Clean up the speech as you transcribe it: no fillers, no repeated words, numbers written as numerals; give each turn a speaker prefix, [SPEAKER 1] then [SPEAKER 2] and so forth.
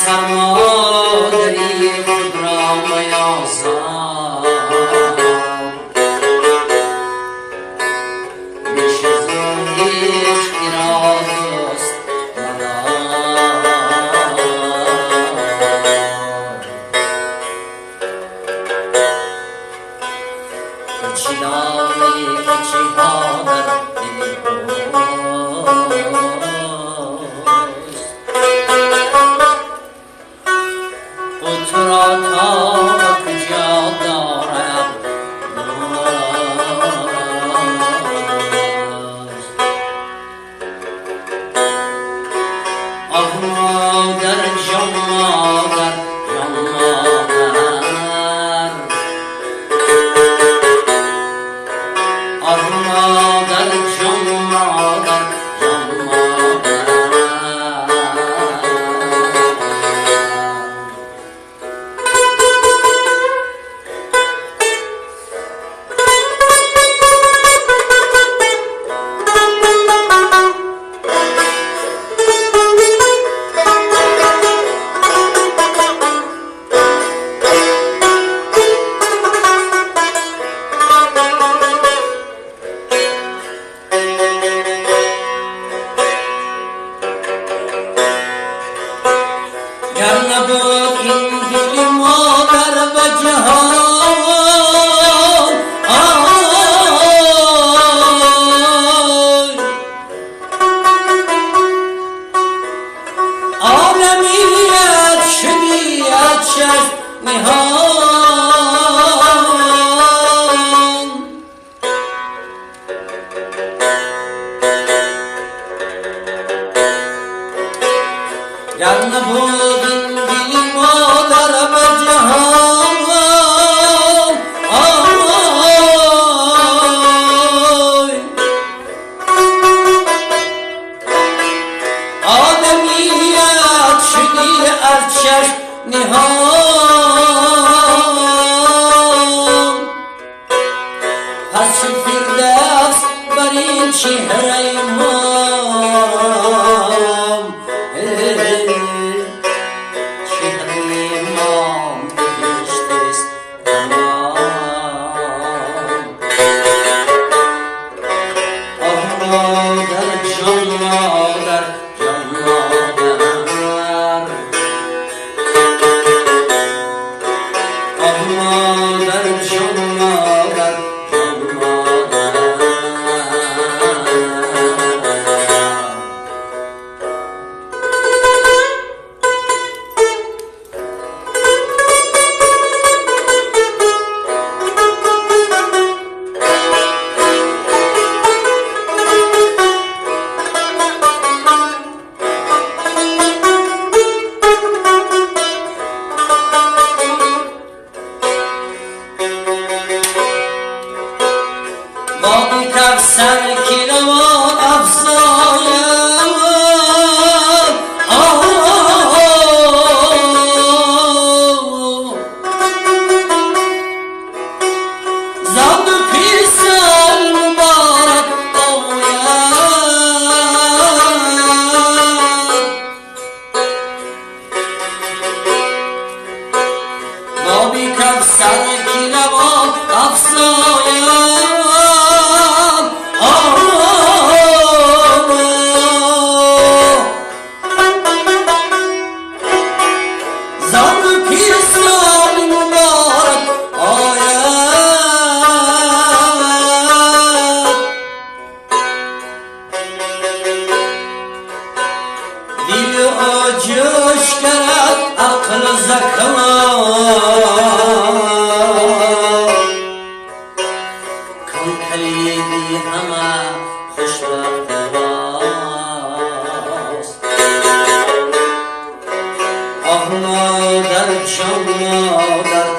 [SPEAKER 1] سرمادری خود را میازار بیش از او هیچ ارادست مدار چی داری که چی ها در دل اوست تو را تا کجا دارم آه مادر جان مادر جان مادر آه مادر جان مادر جان مادر گر نبود این دل مادر و جهان عالمیت شدی از چشم نهان گر نبود این دل مادر و جهان آدمیت شدی از چشم نهان پس فردوس بر این چهره مام چهره مام بهشت است تمام آه مادر جان مادر جان مادر آه مادر جان مادر جان مادر بابی کف سر کیروان افزایم زاد پیر سال مبارک آید بابی کف سر کیروان افزایم جوش کرد عقل زکام کن کلیدی همه خوشبخت راست آه مادر جان مادر